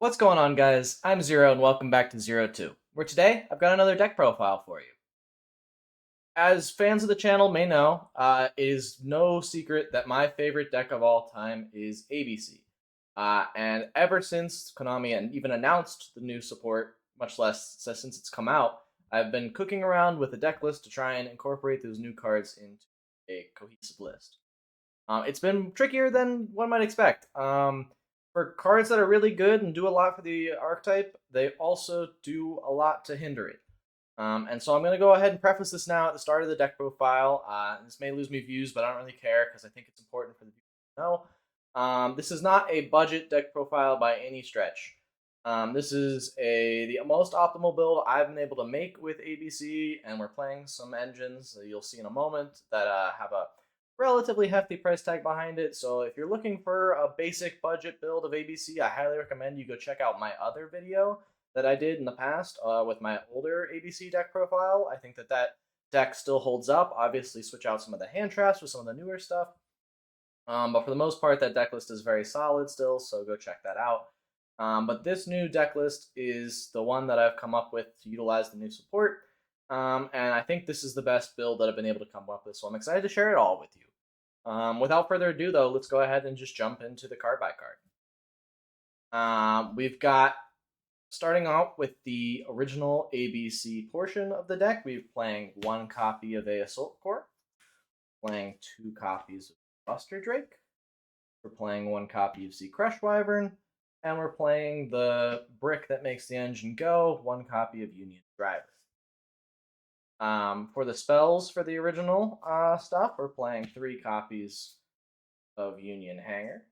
What's going on, guys? I'm Zero, and welcome back to Zero Two, where today I've got another deck profile for you. As fans of the channel may know, it is no secret that my favorite deck of all time is ABC. And ever since Konami and even announced the new support, much less since it's come out, I've been cooking around with a deck list to try and incorporate those new cards into a cohesive list. It's been trickier than one might expect. For cards that are really good and do a lot for the archetype, they also do a lot to hinder it. And so I'm going to go ahead and preface this now at the start of the deck profile. This may lose me views, but I don't really care because I think it's important for the viewers to know. This is not a budget deck profile by any stretch. This is the most optimal build I've been able to make with ABC, and we're playing some engines that you'll see in a moment that have a relatively hefty price tag behind it. So if you're looking for a basic budget build of ABC, I highly recommend you go check out my other video that I did in the past with my older ABC deck profile. I think that deck still holds up. Obviously, switch out some of the hand traps with some of the newer stuff. But for the most part, that deck list is very solid still, so go check that out. But this new deck list is the one that I've come up with to utilize the new support. And I think this is the best build that I've been able to come up with, so I'm excited to share it all with you. Without further ado, though, let's go ahead and just jump into the card by card. We've got, starting out with the original ABC portion of the deck, we're playing one copy of a Assault Core, playing two copies of Buster Drake, we're playing one copy of Sea Crush Wyvern, and we're playing the brick that makes the engine go, one copy of Union Driver. For the spells for the original stuff, we're playing three copies of Union Hanger.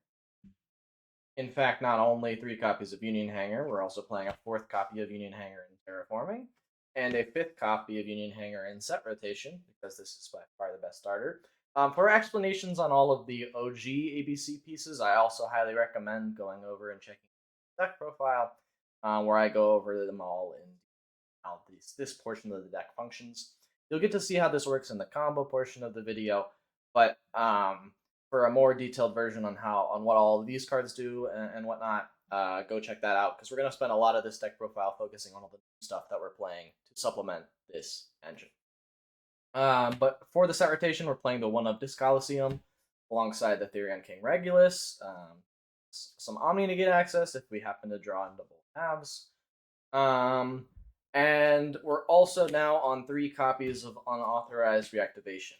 In fact, not only three copies of Union Hanger, we're also playing a fourth copy of Union Hanger in Terraforming, and a fifth copy of Union Hanger in Set Rotation, because this is by far the best starter. For explanations on all of the OG ABC pieces, I also highly recommend going over and checking the deck profile, where I go over them all in how this portion of the deck functions. You'll get to see how this works in the combo portion of the video, but for a more detailed version on what all of these cards do and whatnot, go check that out, because we're going to spend a lot of this deck profile focusing on all the new stuff that we're playing to supplement this engine. But for the set rotation, we're playing the one of Disc Coliseum alongside the Therion King Regulus, some Omni Negate access if we happen to draw in double halves. And we're also now on three copies of Unauthorized Reactivation.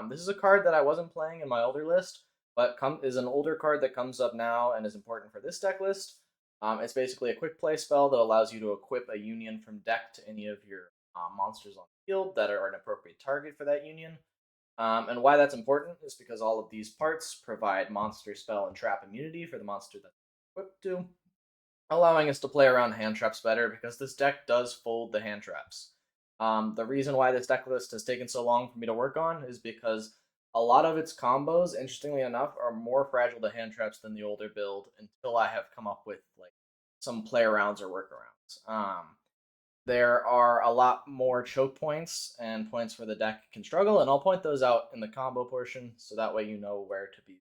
This is a card that I wasn't playing in my older list, but is an older card that comes up now and is important for this deck list. It's basically a quick play spell that allows you to equip a union from deck to any of your monsters on the field that are an appropriate target for that union. And why that's important is because all of these parts provide monster spell and trap immunity for the monster that's equipped to, allowing us to play around hand traps better, because this deck does fold the hand traps. The reason why this deck list has taken so long for me to work on is because a lot of its combos, interestingly enough, are more fragile to hand traps than the older build until I have come up with like some play arounds or workarounds. There are a lot more choke points and points where the deck can struggle, and I'll point those out in the combo portion, so that way you know where to be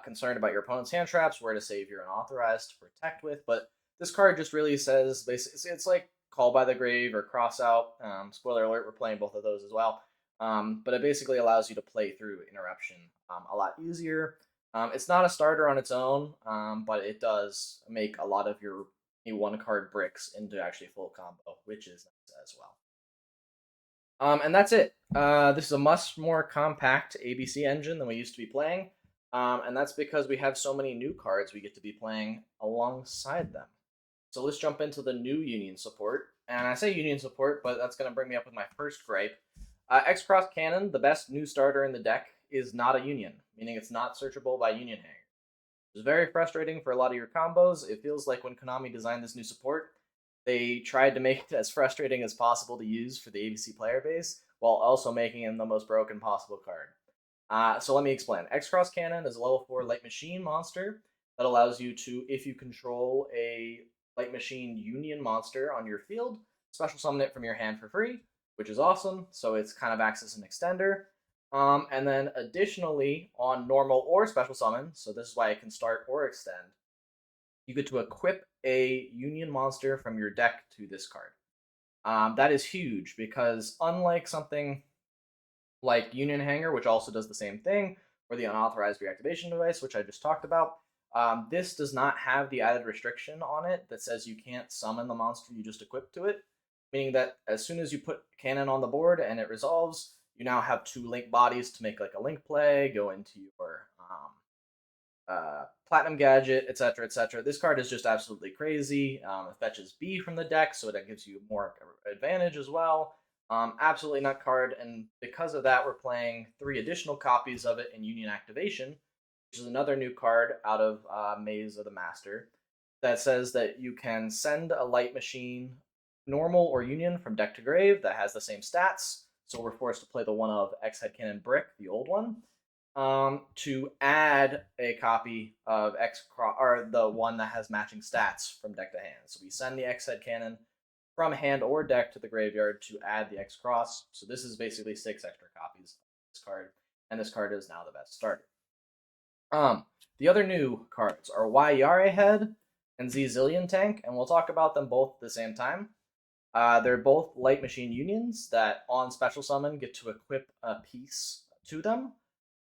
concerned about your opponent's hand traps, where to save your unauthorized to protect with. But this card just really says, basically, it's like Call by the Grave or Cross Out. Spoiler alert, we're playing both of those as well. But it basically allows you to play through Interruption a lot easier. It's not a starter on its own, but it does make a lot of your one card bricks into actually full combo, which is nice as well. And that's it. This is a much more compact ABC engine than we used to be playing. And that's because we have so many new cards we get to be playing alongside them. So let's jump into the new Union support. And I say Union support, but that's going to bring me up with my first gripe. X-Cross Cannon, the best new starter in the deck, is not a Union, meaning it's not searchable by Union Hanger. It's very frustrating for a lot of your combos. It feels like when Konami designed this new support, they tried to make it as frustrating as possible to use for the ABC player base, while also making him the most broken possible card. So let me explain. X-Cross Cannon is a level 4 Light Machine monster that allows you to, if you control a Light Machine Union monster on your field, special summon it from your hand for free, which is awesome, so it's kind of acts as an extender. And then additionally, on normal or special summon, so this is why it can start or extend, you get to equip a Union monster from your deck to this card. That is huge because unlike something like Union Hanger, which also does the same thing, or the unauthorized reactivation device, which I just talked about, this does not have the added restriction on it that says you can't summon the monster you just equipped to it, meaning that as soon as you put cannon on the board and it resolves, you now have two link bodies to make like a link play, go into your platinum gadget, etc., etc. This card is just absolutely crazy. It fetches B from the deck, so that gives you more advantage as well. Absolutely nut card, and because of that, we're playing 3 additional copies of it in Union Activation, which is another new card out of Maze of the Master that says that you can send a light machine, normal or Union, from deck to grave that has the same stats. So we're forced to play the one of X Headcanon Brick, the old one, to add a copy of or the one that has matching stats from deck to hand. So we send the X Head Cannon from hand or deck to the graveyard to add the X Cross. So this is basically 6 extra copies of this card, and this card is now the best starter. The other new cards are Y Yare Head and Z Zillion Tank, and we'll talk about them both at the same time. They're both light machine unions that on special summon get to equip a piece to them.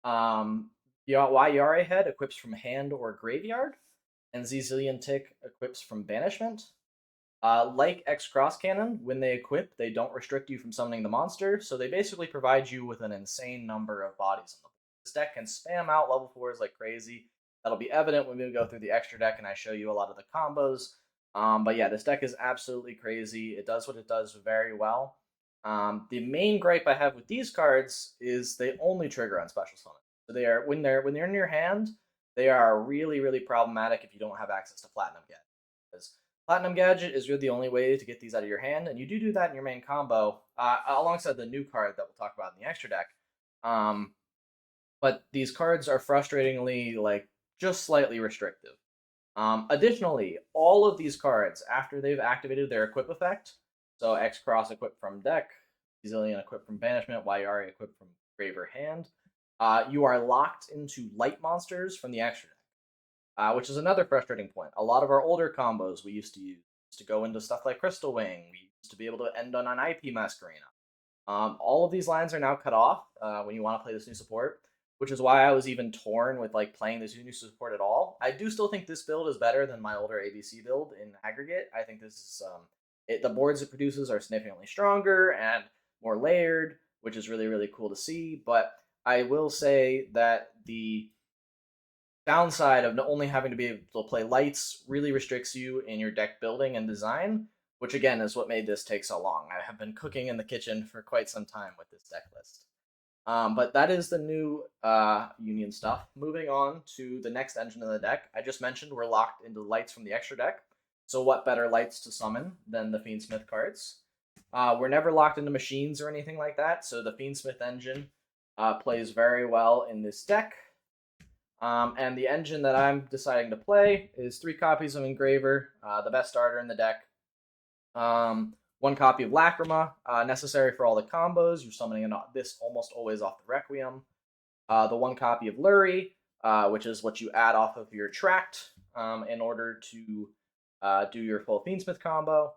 Y Yare Head equips from hand or graveyard, and Z Zillion Tick equips from banishment. Like X Cross Cannon, when they equip, they don't restrict you from summoning the monster, so they basically provide you with an insane number of bodies on the board. This deck can spam out level 4s like crazy. That'll be evident when we go through the extra deck and I show you a lot of the combos. But yeah, this deck is absolutely crazy. It does what it does very well. The main gripe I have with these cards is they only trigger on special summon. So they are when they're in your hand, they are really really problematic if you don't have access to Platinum Gadget. Because Platinum Gadget is really the only way to get these out of your hand, and you do that in your main combo alongside the new card that we'll talk about in the extra deck. But these cards are frustratingly like just slightly restrictive. Additionally, all of these cards, after they've activated their equip effect, so X Cross equipped from deck, Zillion equipped from banishment, Yari equipped from grave or hand, you are locked into light monsters from the extra deck, which is another frustrating point. A lot of our older combos we used to use to go into stuff like Crystal Wing, we used to be able to end on an IP Masquerena. All of these lines are now cut off when you want to play this new support, which is why I was even torn with like playing this new support at all. I do still think this build is better than my older ABC build in aggregate. I think this is the boards it produces are significantly stronger and more layered, which is really really cool to see. But I will say that the downside of only having to be able to play lights really restricts you in your deck building and design, which again is what made this take so long. I have been cooking in the kitchen for quite some time with this deck list. But that is the new Union stuff. Moving on to the next engine in the deck. I just mentioned we're locked into lights from the extra deck. So what better lights to summon than the Fiendsmith cards? We're never locked into machines or anything like that, so the Fiendsmith engine plays very well in this deck. And the engine that I'm deciding to play is 3 copies of Engraver, the best starter in the deck. 1 copy of Lacrima, necessary for all the combos. You're summoning this almost always off the Requiem. The 1 copy of Lurie, which is what you add off of your Tract in order to do your full Fiendsmith combo.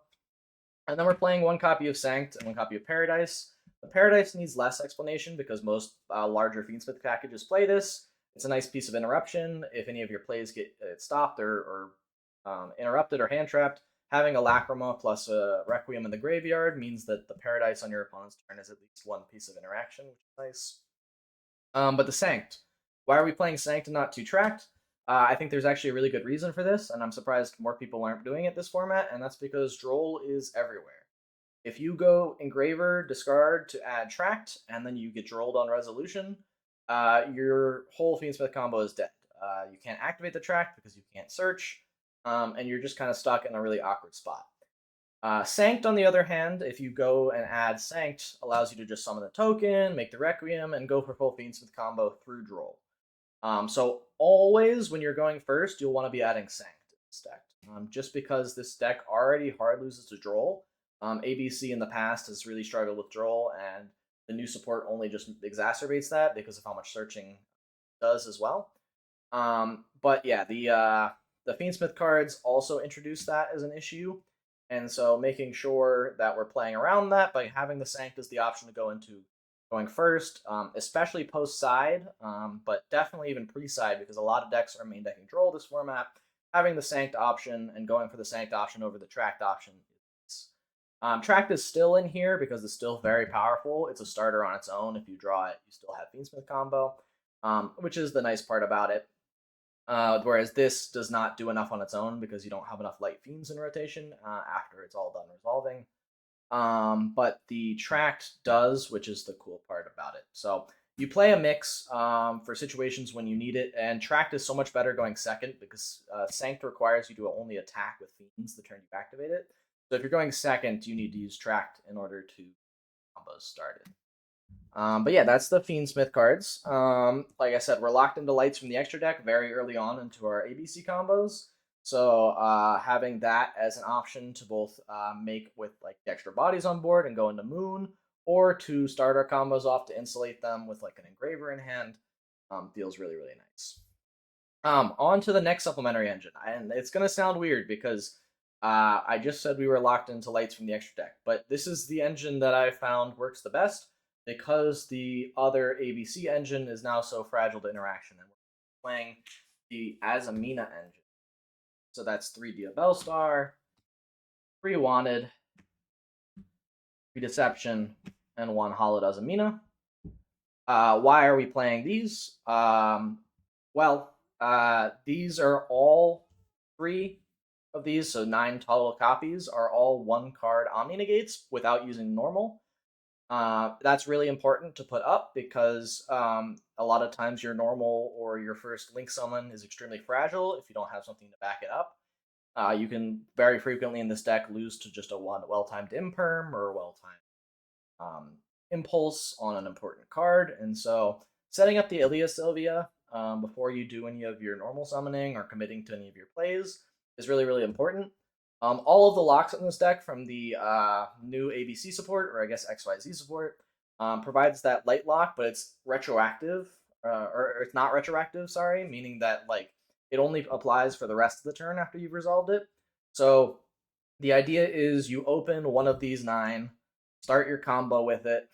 And then we're playing 1 copy of Sanct and 1 copy of Paradise. The Paradise needs less explanation because most larger Fiendsmith packages play this. It's a nice piece of interruption. If any of your plays get stopped or interrupted or hand trapped, having a Lacrima plus a Requiem in the graveyard means that the Paradise on your opponent's turn is at least 1 piece of interaction, which is nice. But the Sanct. Why are we playing Sanct and not 2 Tract? I think there's actually a really good reason for this, and I'm surprised more people aren't doing it this format, and that's because Droll is everywhere. If you go Engraver, discard to add Tract, and then you get Drolled on Resolution, your whole Fiendsmith combo is dead. You can't activate the Tract because you can't search, and you're just kind of stuck in a really awkward spot. Sanct, on the other hand, if you go and add Sanct, allows you to just summon the token, make the Requiem, and go for full Fiendsmith combo through Droll. So always when you're going first, you'll want to be adding Sanct to this deck. Just because this deck already hard loses to Droll. ABC in the past has really struggled with Droll, and the new support only just exacerbates that because of how much searching does as well. But yeah, the the Fiendsmith cards also introduce that as an issue, and so making sure that we're playing around that by having the Sanct as the option to go into going first, especially post side, but definitely even pre side because a lot of decks are main decking Droll this format. Having the Sanct option and going for the Sanct option over the Tract option. Tract is still in here because it's still very powerful. It's a starter on its own. If you draw it, you still have Fiendsmith combo, which is the nice part about it. Whereas this does not do enough on its own because you don't have enough light fiends in rotation after it's all done resolving. But the Tract does, which is the cool part about it. So you play a mix for situations when you need it, and Tract is so much better going second because Sanct requires you to only attack with fiends the turn you activate it. So if you're going second, you need to use Tract in order to combos started. But yeah, that's the Fiendsmith cards. Like I said, we're locked into lights from the extra deck very early on into our ABC combos. So having that as an option to both make with like the extra bodies on board and go into Moon, or to start our combos off to insulate them with like an Engraver in hand, feels really, really nice. On to the next supplementary engine. And it's going to sound weird because I just said we were locked into lights from the extra deck, but this is the engine that I found works the best because the other ABC engine is now so fragile to interaction, and we're playing the Azamina engine. So that's 3 Diabellstar, 3 Wanted, 3 Deception, and 1 Hollowed Azamina. Why are we playing these? These are all 3 of these, so 9 total copies, are all 1 card Omni Negates without using normal. That's really important to put up because a lot of times your normal or your first Link summon is extremely fragile if you don't have something to back it up. You can very frequently in this deck lose to just a one well-timed Imperm or well-timed Impulse on an important card, and so setting up the Ilia Sylvia before you do any of your normal summoning or committing to any of your plays is really, really important. All of the locks in this deck from the new ABC support, or I guess XYZ support, provides that light lock, but it's retroactive, or it's not retroactive, sorry, meaning that like it only applies for the rest of the turn after you've resolved it. So the idea is you open one of these 9, start your combo with it,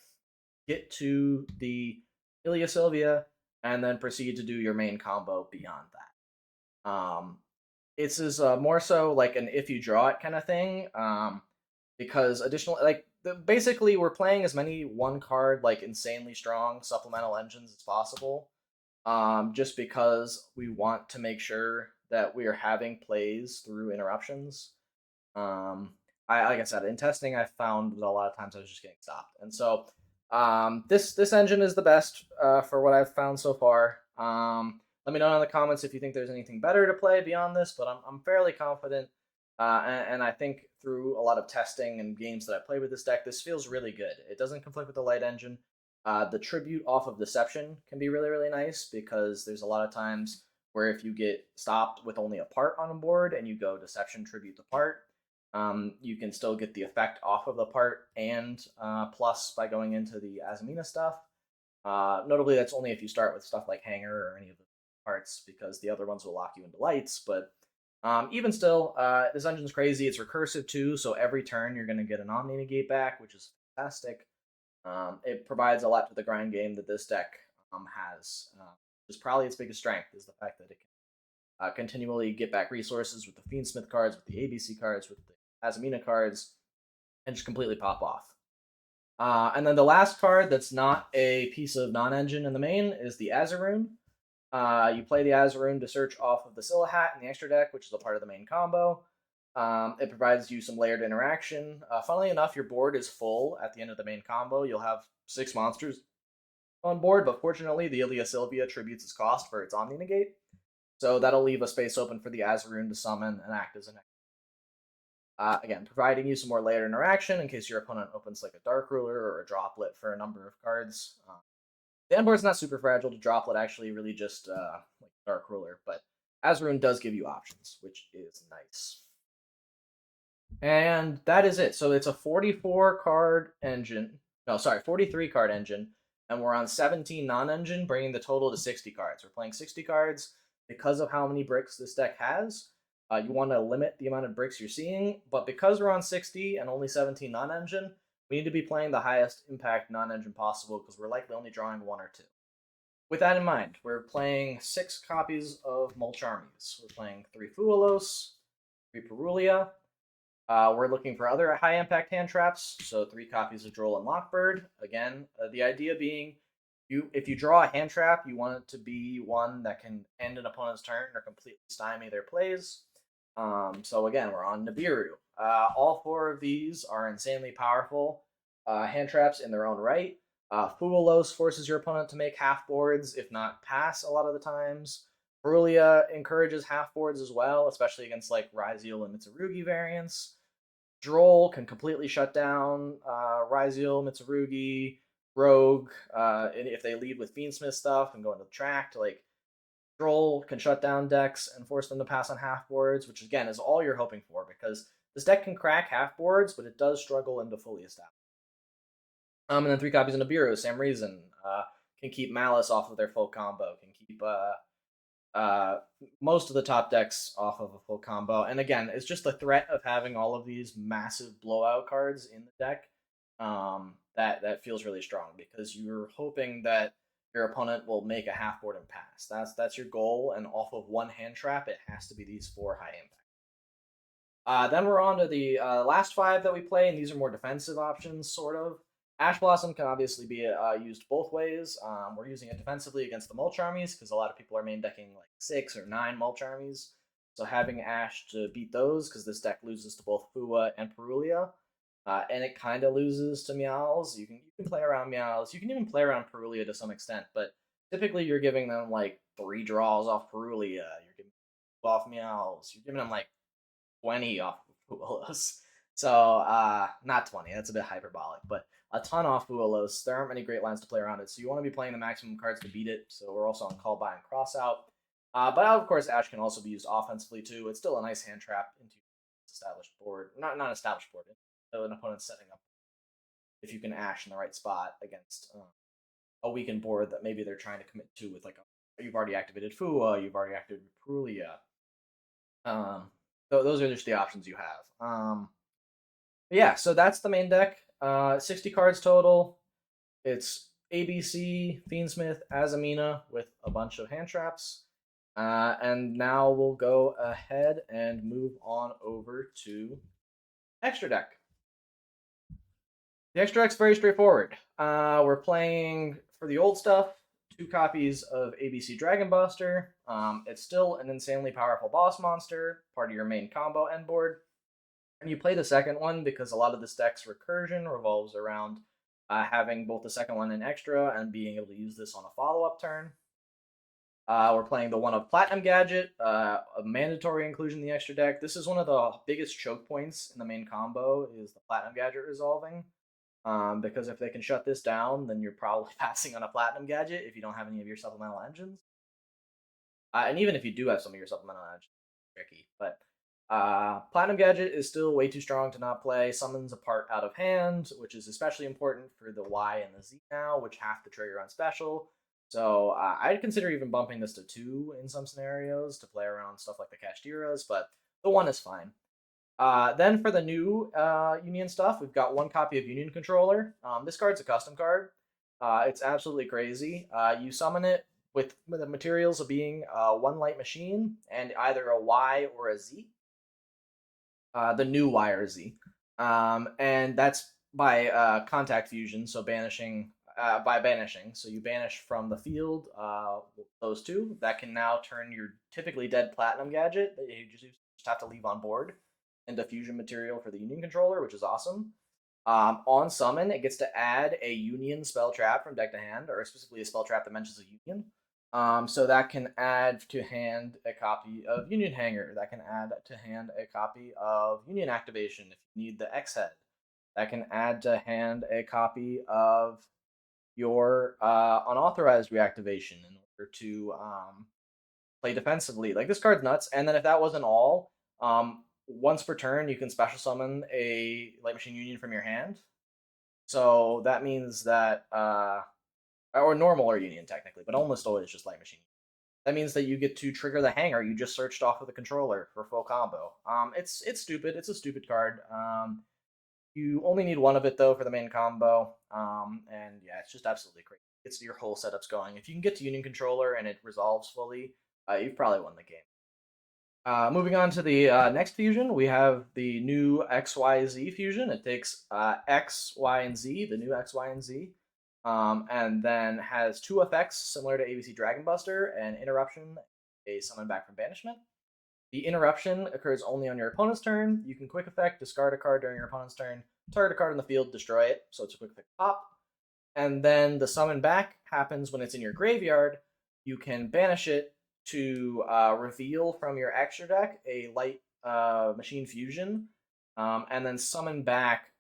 get to the Ilia Sylvia, and then proceed to do your main combo beyond that. This is more so like an if you draw it kind of thing, because additionally, like basically we're playing as many 1 card like insanely strong supplemental engines as possible, just because we want to make sure that we are having plays through interruptions. Like I said, in testing, I found that a lot of times I was just getting stopped, and so this engine is the best for what I've found so far. Let me know in the comments if you think there's anything better to play beyond this, but I'm fairly confident, and I think through a lot of testing and games that I played with this deck, this feels really good. It doesn't conflict with the light engine. The tribute off of Deception can be really, really nice because there's a lot of times where if you get stopped with only a part on a board and you go Deception tribute the part, you can still get the effect off of the part and plus by going into the Azamina stuff. Notably, that's only if you start with stuff like Hanger or any of the parts because the other ones will lock you into lights. But even still, this engine's crazy. It's recursive too, so every turn you're going to get an Omni Negate back, which is fantastic. It provides a lot to the grind game that this deck has. Which is probably its biggest strength is the fact that it can continually get back resources with the Fiendsmith cards, with the ABC cards, with the Azamina cards, and just completely pop off. And then the last card that's not a piece of non-engine in the main is the Azaroon. You play the Azaroon to search off of the Scylla Hat in the extra deck, which is a part of the main combo. It provides you some layered interaction. Funnily enough, your board is full at the end of the main combo. You'll have 6 monsters on board, but fortunately, the Ilia Sylvia tributes its cost for its Omni Negate. So that'll leave a space open for the Azaroon to summon and act as an again, providing you some more layered interaction in case your opponent opens like a Dark Ruler or a Droplet for a number of cards. The end board's not super fragile. The Droplet actually really just like Dark Ruler, but Azaroon does give you options, which is nice. And that is it. So it's a 44 card engine. No, sorry, 43 card engine. And we're on 17 non-engine, bringing the total to 60 cards. We're playing 60 cards because of how many bricks this deck has. You want to limit the amount of bricks you're seeing, but because we're on 60 and only 17 non-engine, we need to be playing the highest impact non-engine possible because we're likely only drawing one or two. With that in mind, we're playing 6 copies of Mulch Armies. We're playing 3 Fuelos, 3 Perulia. We're looking for other high impact hand traps, so 3 copies of Droll and Lockbird. Again, the idea being, if you draw a hand trap, you want it to be one that can end an opponent's turn or completely stymie their plays. So again, we're on Nibiru. All 4 of these are insanely powerful hand traps in their own right. Fuelos forces your opponent to make half boards, if not pass, a lot of the times. Perulia encourages half boards as well, especially against like Ryziel and Mitsurugi variants. Droll can completely shut down Ryziel, Mitsurugi, Rogue, and if they lead with Fiendsmith stuff and go into the tract, like Droll can shut down decks and force them to pass on half boards, which again is all you're hoping for because this deck can crack half boards, but it does struggle into fully established. And then 3 copies of Nibiru, same reason. Can keep Malice off of their full combo, can keep most of the top decks off of a full combo. And again, it's just the threat of having all of these massive blowout cards in the deck that feels really strong because you're hoping that your opponent will make a half board and pass. That's your goal, and off of one hand trap, it has to be these 4 high impact. Then we're on to the last 5 that we play, and these are more defensive options, sort of. Ash Blossom can obviously be used both ways. We're using it defensively against the Mulch Armies because a lot of people are main decking like 6 or 9 Mulch Armies. So having Ash to beat those, because this deck loses to both Fua and Perulia, and it kind of loses to Meows. You can play around Meows. You can even play around Perulia to some extent, but typically you're giving them like 3 draws off Perulia. You're giving off Meows. You're giving them like 20 off Fuelos. So, not 20, that's a bit hyperbolic, but a ton off Fuelos. There aren't many great lines to play around it, so you want to be playing the maximum cards to beat it. So we're also on Call By and Cross Out. But of course, Ash can also be used offensively too. It's still a nice hand trap into established board, not established board, an opponent's setting up. If you can Ash in the right spot against a weakened board that maybe they're trying to commit to with like you've already activated Fua, you've already activated Perulia. Those are just the options you have. Yeah, so that's the main deck. 60 cards total. It's ABC, Fiendsmith, Azamina with a bunch of hand traps. And now we'll go ahead and move on over to Extra Deck. The Extra Deck's very straightforward. We're playing, for the old stuff, 2 copies of ABC Dragon Buster. It's still an insanely powerful boss monster, part of your main combo end board. And you play the second one because a lot of this deck's recursion revolves around having both the second one and extra and being able to use this on a follow-up turn. We're playing the one of Platinum Gadget, a mandatory inclusion in the extra deck. This is one of the biggest choke points in the main combo is the Platinum Gadget resolving. Because if they can shut this down, then you're probably passing on a Platinum Gadget if you don't have any of your supplemental engines. And even if you do have some of your supplemental engines, it's tricky. But Platinum Gadget is still way too strong to not play. Summons a part out of hand, which is especially important for the Y and the Z now, which have to trigger on special. So I'd consider even bumping this to 2 in some scenarios to play around stuff like the Kashtiras, but the 1 is fine. Then for the new Union stuff, we've got 1 copy of Union Controller. This card's a custom card. It's absolutely crazy. You summon it with the materials of being 1 light machine and either a Y or a Z. The new Y or Z. And that's by contact fusion, so banishing by banishing. So you banish from the field those 2. That can now turn your typically dead Platinum Gadget that you just have to leave on board into fusion material for the Union Controller, which is awesome. On summon, it gets to add a Union spell trap from deck to hand, or specifically a spell trap that mentions a Union. So that can add to hand a copy of Union Hanger. That can add to hand a copy of Union Activation if you need the X-Head. That can add to hand a copy of your unauthorized reactivation in order to play defensively. Like, this card's nuts. And then if that wasn't all, once per turn, you can special summon a Light Machine Union from your hand. So that means that or normal or Union technically, but almost always just Light Machine. that means that you get to trigger the hanger you just searched off of the controller for full combo. It's stupid. It's a stupid card. You only need one of it though for the main combo. And yeah, it's just absolutely crazy. It's your whole setup's going. If you can get to Union Controller and it resolves fully, you've probably won the game. Moving on to the next fusion, we have the new XYZ fusion. It takes X, Y, and Z, the new X, Y, and Z, and then has two effects similar to ABC Dragon Buster: an interruption, a summon back from banishment. The interruption occurs only on your opponent's turn. You can quick effect, discard a card during your opponent's turn, target a card in the field, destroy it. So it's a quick effect pop. And then the summon back happens when it's in your graveyard. You can banish it to reveal from your extra deck a light machine fusion, and then summon back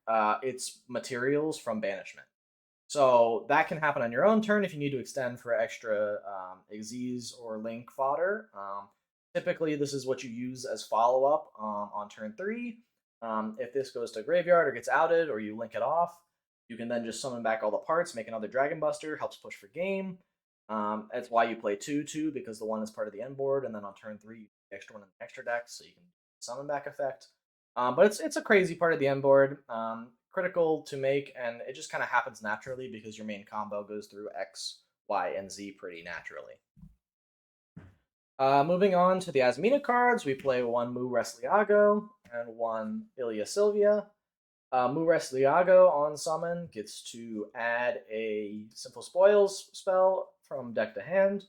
its materials from banishment. So that can happen on your own turn if you need to extend for extra Xyz or Link fodder. Typically, this is what you use as follow up on turn 3. If this goes to graveyard or gets outed or you link it off, you can then just summon back all the parts, make another Dragon Buster, helps push for game. That's why you play 2/2, because the one is part of the end board, and then on turn 3, you put the extra one in the extra deck, so you can summon back effect. But it's a crazy part of the end board, critical to make, and it just kind of happens naturally because your main combo goes through X, Y, and Z pretty naturally. Moving on to the Asmina cards, we play one Mu Resliago and one Ilya Sylvia. Mu Resliago on summon gets to add a Simple Spoils spell from deck to hand,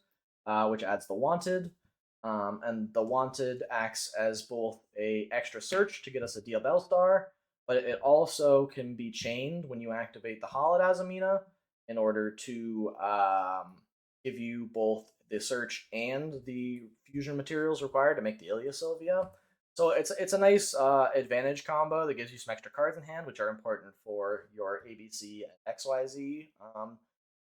which adds the Wanted. And the Wanted acts as both a extra search to get us a Deal Bellstar, but it also can be chained when you activate the Hollowed Asmina in order to give you both the search and the fusion materials required to make the Ilya Sylvia. So it's a nice advantage combo that gives you some extra cards in hand, which are important for your ABC and XYZ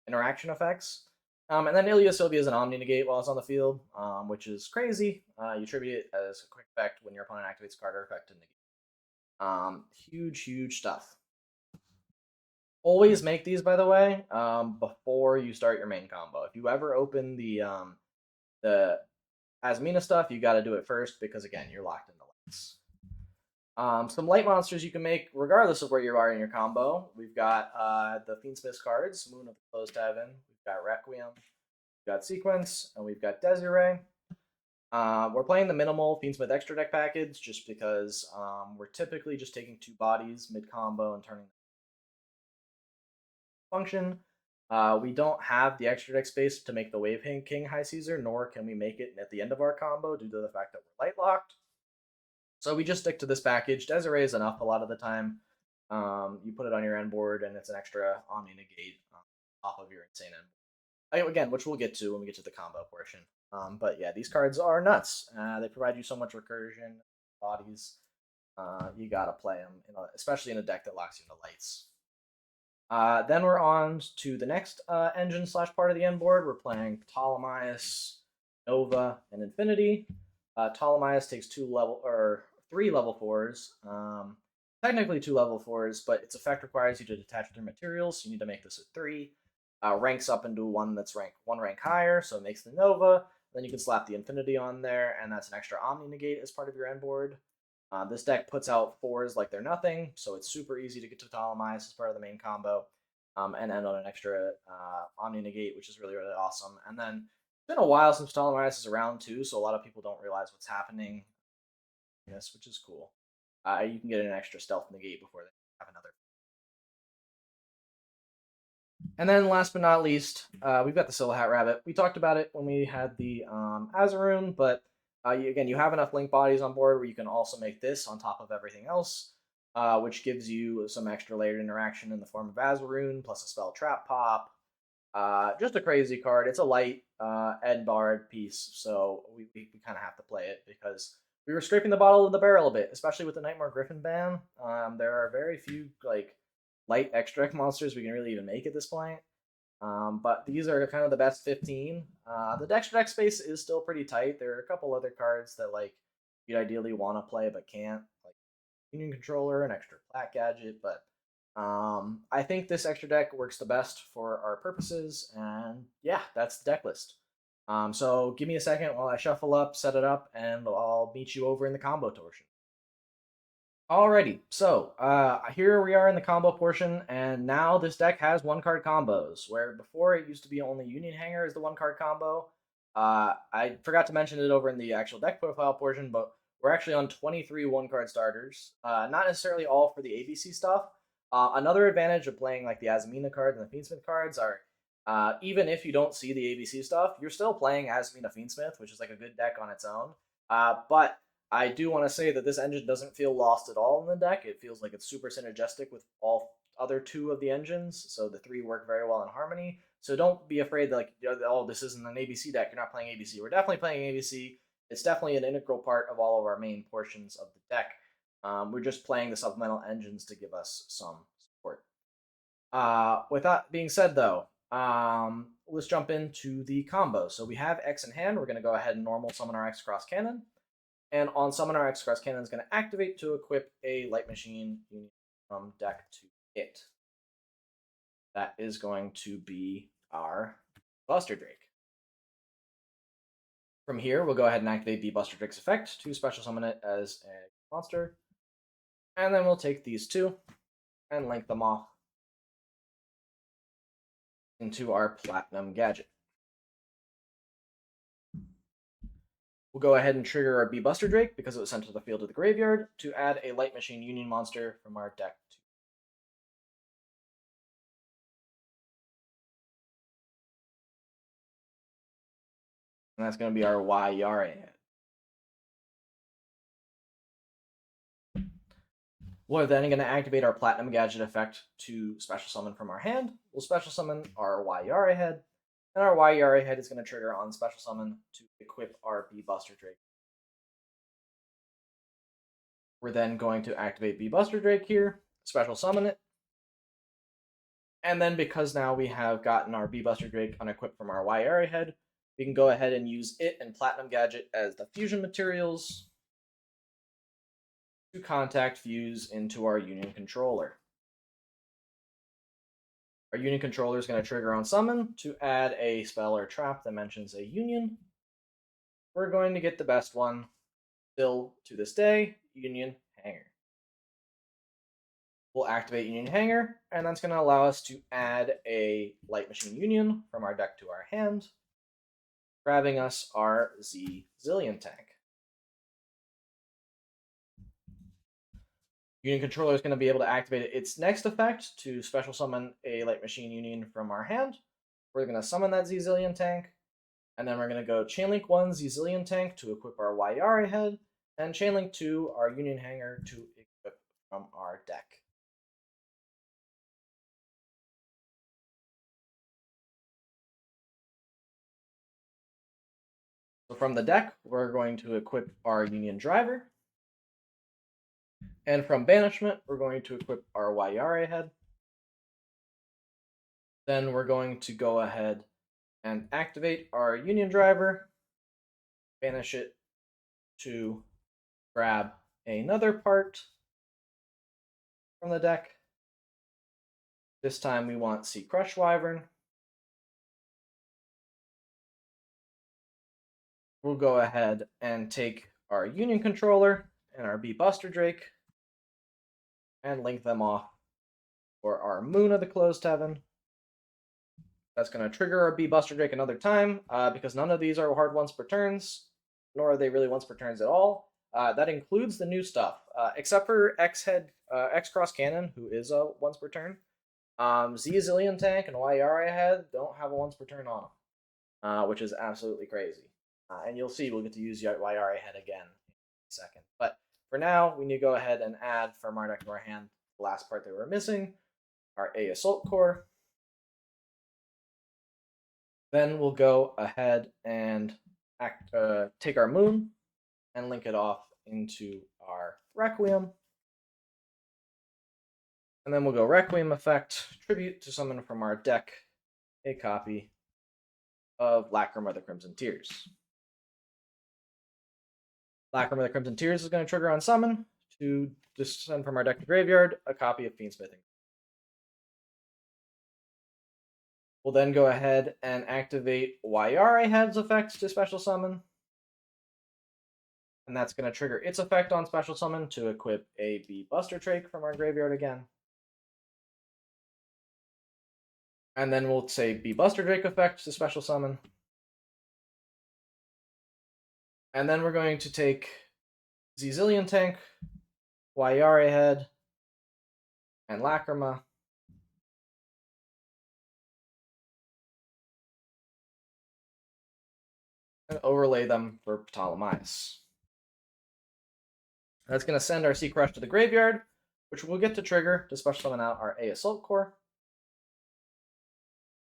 interaction effects. And then Ilya Sylvia is an Omni Negate while it's on the field, which is crazy. You tribute it as a quick effect when your opponent activates a card or effect to negate. Huge stuff. Always make these, by the way, before you start your main combo. If you ever open the Asmina stuff, you got to do it first because again, you're locked into lights. Some light monsters you can make regardless of where you are in your combo. We've got the Fiendsmith's cards, Moon of the Closed Heaven. We've got Requiem. We've got Sequence, and we've got Desiree. We're playing the minimal Fiendsmith extra deck package just because we're typically just taking 2 bodies mid combo and turning function. We don't have the extra deck space to make the Wave King High Caesar, nor can we make it at the end of our combo due to the fact that we're light locked. So we just stick to this package. Desiree is enough a lot of the time. You put it on your end board, and it's an extra Omni Negate on top of your insane end. Again, which we'll get to when we get to the combo portion. But yeah, these cards are nuts. They provide you so much recursion, bodies. You gotta play them, especially in a deck that locks you into lights. Then we're on to the next engine / part of the end board. We're playing Ptolemaeus, Nova, and Infinity. Ptolemaeus takes 3 level 4s. Technically 2 level 4s, but its effect requires you to detach with your materials, so you need to make this a 3. Ranks up into one that's one rank higher, so it makes the Nova. Then you can slap the Infinity on there, and that's an extra Omni Negate as part of your end board. This deck puts out 4s like they're nothing, so it's super easy to get to Ptolemaeus as part of the main combo, and end on an extra Omni Negate, which is really awesome. And then it's been a while since Ptolemaeus is around too, so a lot of people don't realize what's happening. Yes, which is cool. You can get an extra Stealth Negate before they have another. And then last but not least, we've got the Silhouette Rabbit. We talked about it when we had the Azaroon, but you have enough link bodies on board where you can also make this on top of everything else, which gives you some extra layered interaction in the form of Azaroon, plus a spell Trap Pop. Just a crazy card. It's a light Ed Bard piece, so we kind of have to play it because we were scraping the bottom of the barrel a bit, especially with the Nightmare Griffin ban. There are very few light extra monsters we can really even make at this point. But these are kind of the best 15. The extra deck space is still pretty tight. There are a couple other cards that you'd ideally want to play but can't, like Union Controller, an extra Black Gadget. But I think this extra deck works the best for our purposes. And yeah, that's the deck list. So give me a second while I shuffle up, set it up, and I'll meet you over in the combo portion. Alrighty, so here we are in the combo portion, and now this deck has one card combos, where before it used to be only Union Hanger is the one card combo. I forgot to mention it over in the actual deck profile portion, but we're actually on 23 one card starters. Not necessarily all for the ABC stuff. Another advantage of playing like the Azamina cards and the Fiendsmith cards are even if you don't see the ABC stuff, you're still playing Azamina Fiendsmith, which is like a good deck on its own. But I do want to say that this engine doesn't feel lost at all in the deck. It feels like it's super synergistic with all other two of the engines, so the three work very well in harmony. So don't be afraid that like, oh, this isn't an ABC deck. You're not playing ABC. We're definitely playing ABC. It's definitely an integral part of all of our main portions of the deck. We're just playing the supplemental engines to give us some support. With that being said, though, let's jump into the combo. So we have X in hand. We're going to go ahead and normal summon our X Cross Cannon. And on summon our X Cross Cannon is going to activate to equip a Light Machine unit from deck to it. That is going to be our Buster Drake. From here, we'll go ahead and activate the Buster Drake's effect to special summon it as a monster. And then we'll take these two and link them off into our Platinum Gadget. We'll go ahead and trigger our B Buster Drake because it was sent to the field of the graveyard to add a Light Machine Union monster from our deck to. And that's going to be our Y Yara head. We're then going to activate our Platinum Gadget effect to special summon from our hand. We'll special summon our Y Yara head, and our Y Yara head is going to trigger on special summon to equip our B Buster Drake. We're then going to activate B Buster Drake here, special summon it, and then because now we have gotten our B Buster Drake unequipped from our Y Yara head, we can go ahead and use it and Platinum Gadget as the fusion materials to contact fuse into our Union Controller. Our Union Controller is going to trigger on summon to add a spell or trap that mentions a Union. We're going to get the best one, still to this day, Union Hanger. We'll activate Union Hanger, and that's going to allow us to add a Light Machine Union from our deck to our hand, grabbing us our Z Zillion Tank. Union Controller is going to be able to activate its next effect to special summon a Light Machine Union from our hand. We're going to summon that Z Zillion Tank, and then we're going to go Chainlink 1 Z Zillion Tank to equip our Y Yara head, and Chainlink 2 our Union Hanger to equip from our deck. So from the deck, we're going to equip our Union Driver. And from Banishment, we're going to equip our Y Yara head. Then we're going to go ahead and activate our Union Driver, banish it to grab another part from the deck. This time we want Sea Crush Wyvern. We'll go ahead and take our Union Controller and our B Buster Drake and link them off for our Moon of the Closed Heaven. That's going to trigger our B Buster Drake another time because none of these are hard once per turns, nor are they really once per turns at all. That includes the new stuff, except for X Cross Cannon, who is a once per turn. Z Zillion Tank and Y Yara head don't have a once per turn on them, which is absolutely crazy. And you'll see we'll get to use Y Yara head again in a second. But for now, we need to go ahead and add from our deck to our hand the last part that we're missing, our A Assault Core. Then we'll go ahead and take our Moon and link it off into our Requiem. And then we'll go Requiem effect, tribute to summon from our deck a copy of Lacrima of the Crimson Tears. Lacrima of the Crimson Tears is going to trigger on summon to just send from our deck to graveyard a copy of Fiendsmithing. We'll then go ahead and activate Yara Head's effect to special summon. And that's going to trigger its effect on special summon to equip a B Buster Drake from our graveyard again. And then we'll say B Buster Drake effect to special summon. And then we're going to take Zillion Tank, Yara Head, and Lacrima. And overlay them for Ptolemaeus. That's going to send our Sea Crush to the graveyard, which we'll get to trigger to special summon out our A Assault Core.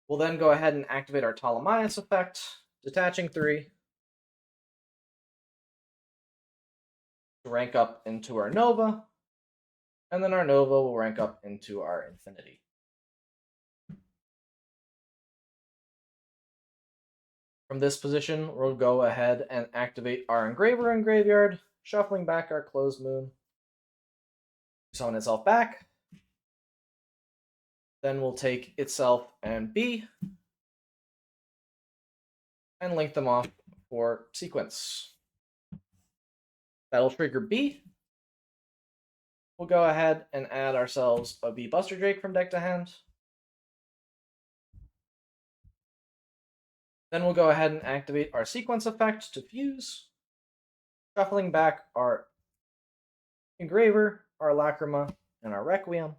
We'll then go ahead and activate our Ptolemaeus effect, detaching 3 to rank up into our Nova, and then our Nova will rank up into our Infinity. From this position, we'll go ahead and activate our Engraver in graveyard, shuffling back our Closed Moon, summon itself back. Then we'll take itself and B and link them off for sequence. That'll trigger B. We'll go ahead and add ourselves a B Buster Drake from deck to hand. Then we'll go ahead and activate our sequence effect to fuse, shuffling back our Engraver, our Lacrima, and our Requiem.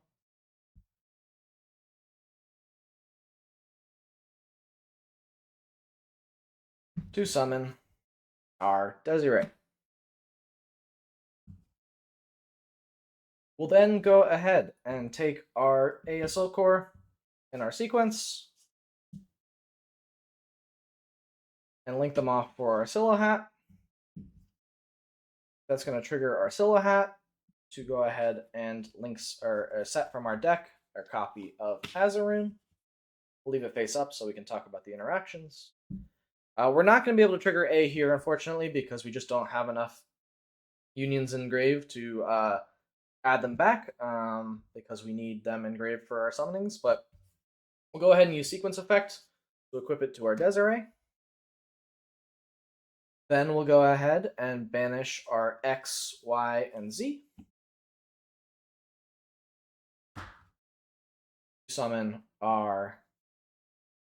To summon our Desiree. We'll then go ahead and take our A Assault Core in our sequence and link them off for our Scylla Hat. That's going to trigger our Scylla Hat to go ahead and links or set from our deck our copy of Hazaroon. We'll leave it face up so we can talk about the interactions. We're not going to be able to trigger A here, unfortunately, because we just don't have enough unions engraved to add them back, because we need them engraved for our summonings. But we'll go ahead and use Sequence Effect to equip it to our Desiree. Then we'll go ahead and banish our X, Y, and Z. Summon our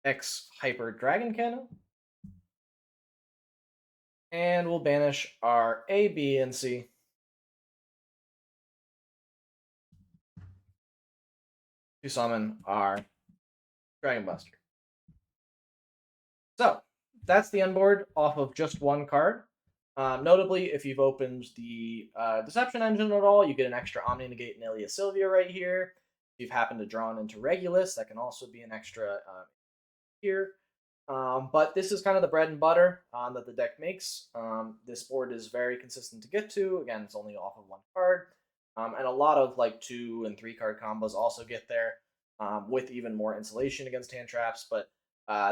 X Hyper Dragon Cannon. And we'll banish our A, B, and C. To summon our Dragon Buster. So, that's the end board off of just one card. Notably, if you've opened the Deception Engine at all, you get an extra Omni Negate and Ilia Sylvia right here. If you've happened to draw into Regulus, that can also be an extra here. But this is kind of the bread and butter that the deck makes. This board is very consistent to get to. Again, it's only off of one card. And a lot of like 2 and 3 card combos also get there, with even more insulation against hand traps. But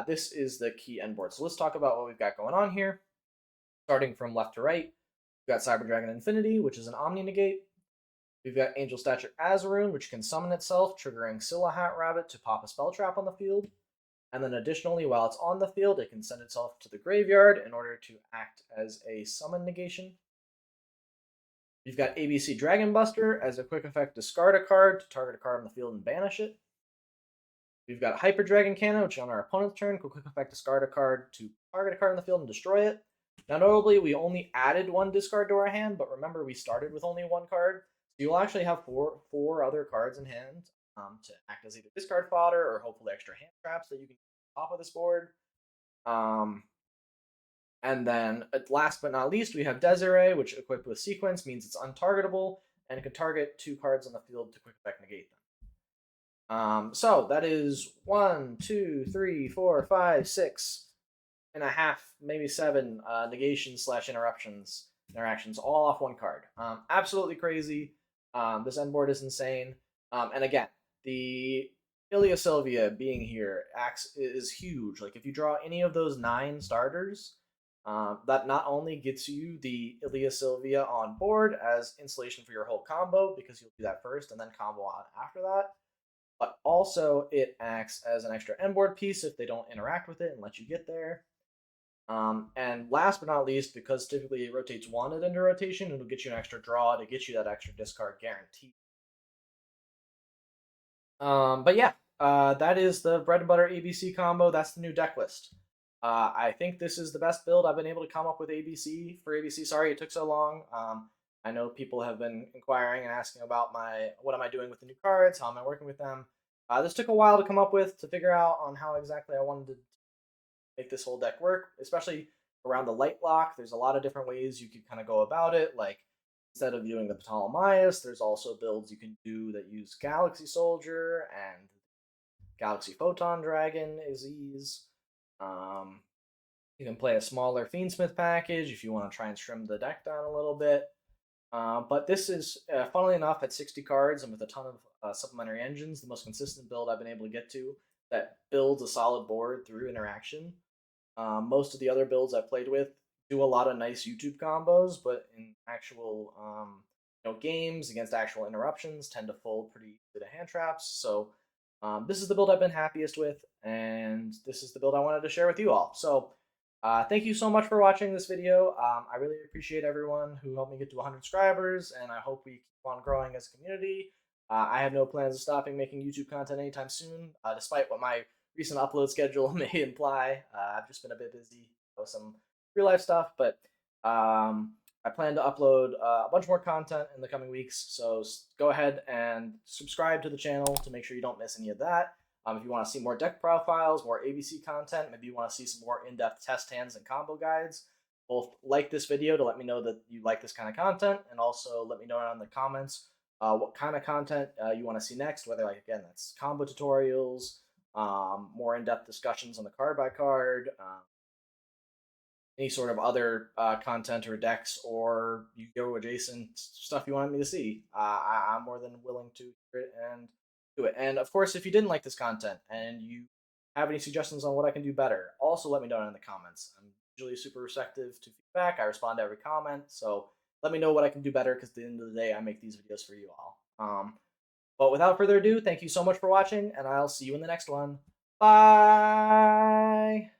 this is the key end board. So let's talk about what we've got going on here. Starting from left to right, we've got Cyber Dragon Infinity, which is an Omni Negate. We've got Angel Stature Azaroon, which can summon itself, triggering Scylla Hat Rabbit to pop a spell trap on the field. And then additionally, while it's on the field, it can send itself to the graveyard in order to act as a summon negation. You've got ABC Dragon Buster as a quick effect, discard a card to target a card on the field and banish it. We've got Hyper Dragon Cannon, which on our opponent's turn, quick effect, discard a card to target a card on the field and destroy it. Now, notably, we only added 1 discard to our hand, but remember, we started with only 1 card. So you'll actually have four other cards in hand to act as either discard fodder or hopefully extra hand traps that you can get on top of this board. And then, last but not least, we have Desiree, which equipped with Sequence means it's untargetable and it can target 2 cards on the field to quick effect negate them. So that is 1, 2, 3, 4, 5, 6 and a half, maybe 7 negations / interactions, all off 1 card. Absolutely crazy. This end board is insane. And again, the Ilia Sylvia being here is huge. Like if you draw any of those 9 starters, that not only gets you the Ilia Sylvia on board as installation for your whole combo, because you'll do that first and then combo on after that, but also it acts as an extra end board piece if they don't interact with it and let you get there. And last but not least, because typically it rotates one at end of rotation, it'll get you an extra draw to get you that extra discard guarantee. But yeah, that is the bread and butter ABC combo. That's the new deck list. I think this is the best build I've been able to come up with ABC for ABC. Sorry it took so long. I know people have been inquiring and asking about what am I doing with the new cards, how am I working with them. This took a while to come up with to figure out on how exactly I wanted to make this whole deck work, especially around the light block. There's a lot of different ways you could kind of go about it. Like instead of doing the Ptolemaios, there's also builds you can do that use Galaxy Soldier and Galaxy Photon Dragon Aziz. Um, you can play a smaller Fiendsmith package if you want to try and trim the deck down a little bit. But this is, funnily enough, at 60 cards and with a ton of supplementary engines, the most consistent build I've been able to get to that builds a solid board through interaction. Most of the other builds I've played with do a lot of nice YouTube combos, but in actual games against actual interruptions tend to fold pretty easily to hand traps. So this is the build I've been happiest with, and this is the build I wanted to share with you all. So thank you so much for watching this video. I really appreciate everyone who helped me get to 100 subscribers, and I hope we keep on growing as a community. I have no plans of stopping making YouTube content anytime soon, despite what my recent upload schedule may imply. I've just been a bit busy with some real life stuff, but I plan to upload a bunch more content in the coming weeks. So go ahead and subscribe to the channel to make sure you don't miss any of that. If you want to see more deck profiles, more ABC content, maybe you want to see some more in-depth test hands and combo guides, both like this video to let me know that you like this kind of content, and also let me know down in the comments what kind of content you want to see next, whether, like, again, that's combo tutorials, more in-depth discussions on the card by card, any sort of other content or decks or Yu-Gi-Oh adjacent stuff you wanted me to see. I'm more than willing to hear it and do it. And of course, if you didn't like this content and you have any suggestions on what I can do better, also let me know in the comments. I'm usually super receptive to feedback. I respond to every comment, so let me know what I can do better, because at the end of the day, I make these videos for you all. But without further ado, thank you so much for watching, and I'll see you in the next one. Bye!